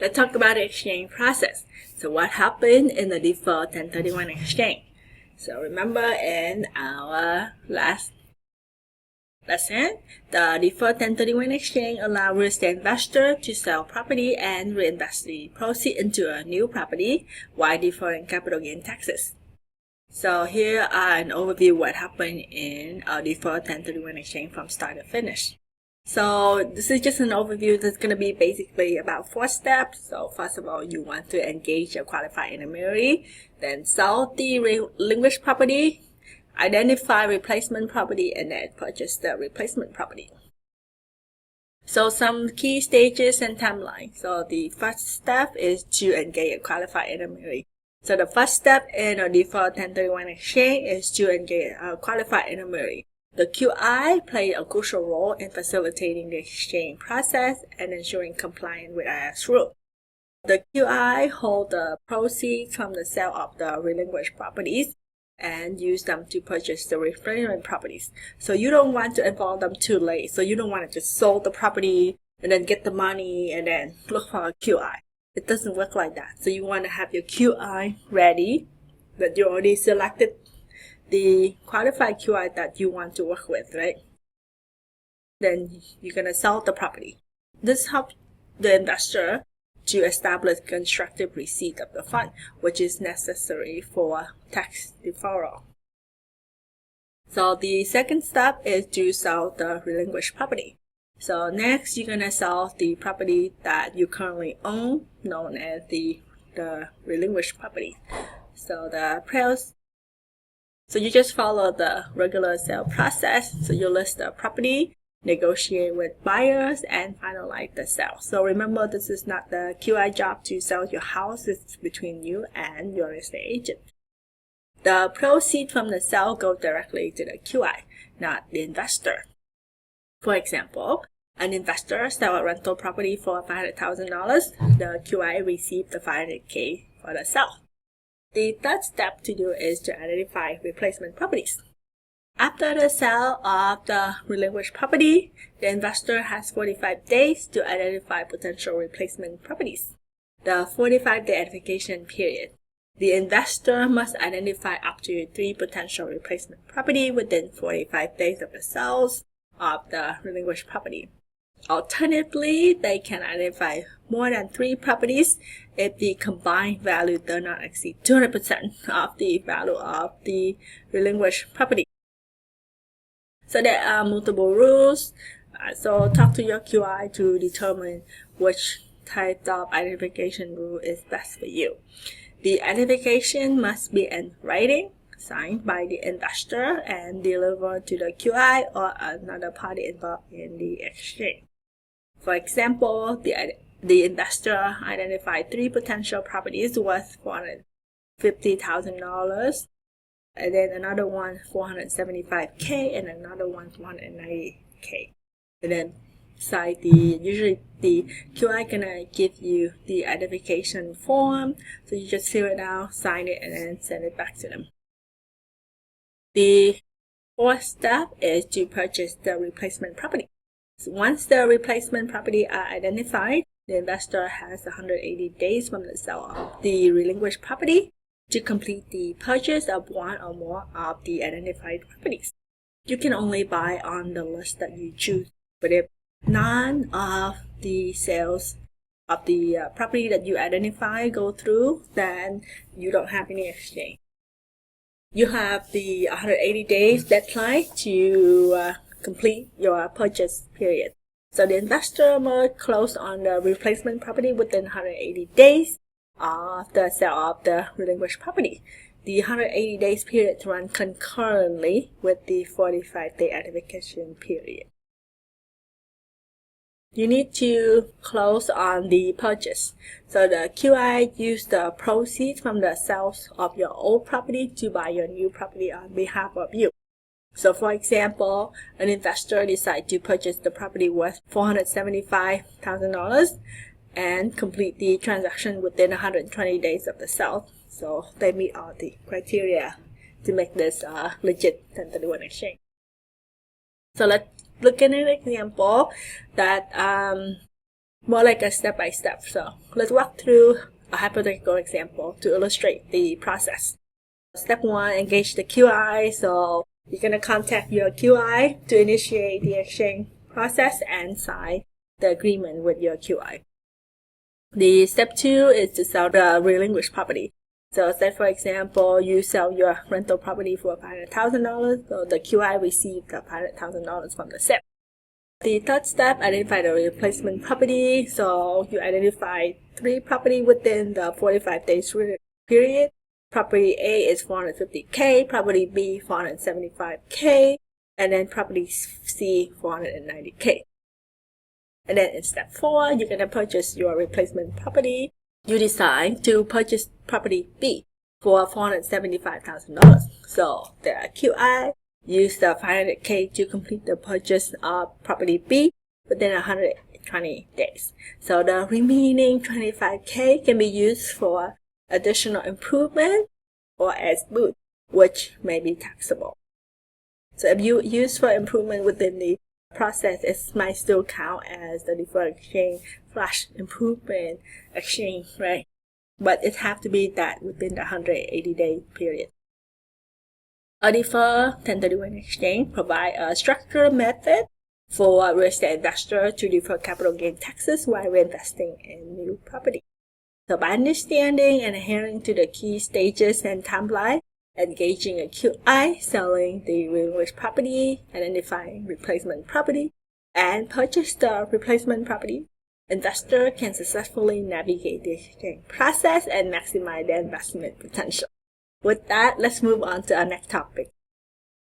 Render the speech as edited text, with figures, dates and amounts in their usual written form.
let's talk about the exchange process. So what happened in the deferred 1031 exchange? So remember in our last lesson, the deferred 1031 exchange allows real estate investor to sell property and reinvest the proceeds into a new property while deferring capital gain taxes. So here are an overview of what happened in a deferred 1031 exchange from start to finish. So this is just an overview that's going to be basically about 4 steps. So first of all, you want to engage a qualified intermediary, then sell the relinquished property, identify replacement property, and then purchase the replacement property. So some key stages and timeline. So the first step is to engage a qualified intermediary. So the first step in a deferred 1031 exchange is to engage a qualified intermediary. The QI play a crucial role in facilitating the exchange process and ensuring compliance with IRS rules. The QI hold the proceeds from the sale of the relinquished properties and use them to purchase the replacement properties. So you don't want to involve them too late. So you don't want to just sell the property and then get the money and then look for a QI. It doesn't work like that. So you want to have your QI ready, that you already selected the qualified QI that you want to work with, right? Then you're going to sell the property. This helps the investor to establish constructive receipt of the fund, which is necessary for tax deferral. So the second step is to sell the relinquished property. So next, you're going to sell the property that you currently own, known as the relinquished property. So you just follow the regular sale process. So you list the property, negotiate with buyers, and finalize the sale. So remember, this is not the QI job to sell your house. It's between you and your real estate agent. The proceeds from the sale go directly to the QI, not the investor. For example, an investor sells a rental property for $500,000. The QI received the $500K for the sale. The third step to do is to identify replacement properties. After the sale of the relinquished property, the investor has 45 days to identify potential replacement properties. The 45-day identification period. The investor must identify up to 3 potential replacement property within 45 days of the sales of the relinquished property. Alternatively, they can identify more than 3 properties if the combined value does not exceed 200% of the value of the relinquished property. So there are multiple rules. So talk to your QI to determine which type of identification rule is best for you. The identification must be in writing, signed by the investor, and delivered to the QI or another party involved in the exchange. For example, the investor identified 3 potential properties worth $450,000, and then another one $475K, and another one $490K. And then usually the QI gonna give you the identification form, so you just fill it out, sign it, and then send it back to them. The fourth step is to purchase the replacement property. So once the replacement property are identified, the investor has 180 days from the sale of the relinquished property to complete the purchase of one or more of the identified properties. You can only buy on the list that you choose, but if none of the sales of the property that you identify go through, then you don't have any exchange. You have the 180 days deadline to complete your purchase period. So the investor must close on the replacement property within 180 days of the sale of the relinquished property. The 180 days period runs concurrently with the 45-day identification period. You need to close on the purchase. So the QI use the proceeds from the sales of your old property to buy your new property on behalf of you. So for example, an investor decides to purchase the property worth $475,000 and complete the transaction within 120 days of the sale. So they meet all the criteria to make this a legit 1031 exchange. So let's look at an example that more like a step-by-step. So let's walk through a hypothetical example to illustrate the process. Step 1, engage the QI. So you're going to contact your QI to initiate the exchange process and sign the agreement with your QI. The step 2 is to sell the relinquished property. So say, for example, you sell your rental property for $500,000, so the QI received the $500,000 from the SIP. The third step, identify the replacement property. So you identify 3 property within the 45 days period. Property A is $450K, property B $475K, and then property C $490K. And then in step 4, you're going to purchase your replacement property. You decide to purchase property B for $475,000. So the QI use the $500K to complete the purchase of property B within 120 days. So the remaining $25K can be used for additional improvement or as boot, which may be taxable. So if you use for improvement within the process, it might still count as the deferred exchange / improvement exchange, right? But it have to be that within the 180-day period. A deferred 1031 exchange provide a structured method for a real estate investor to defer capital gain taxes while reinvesting in new property. So by understanding and adhering to the key stages and timeline, engaging a QI, selling the relinquished property, identifying replacement property, and purchase the replacement property, investor can successfully navigate the exchange process and maximize their investment potential. With that, let's move on to our next topic.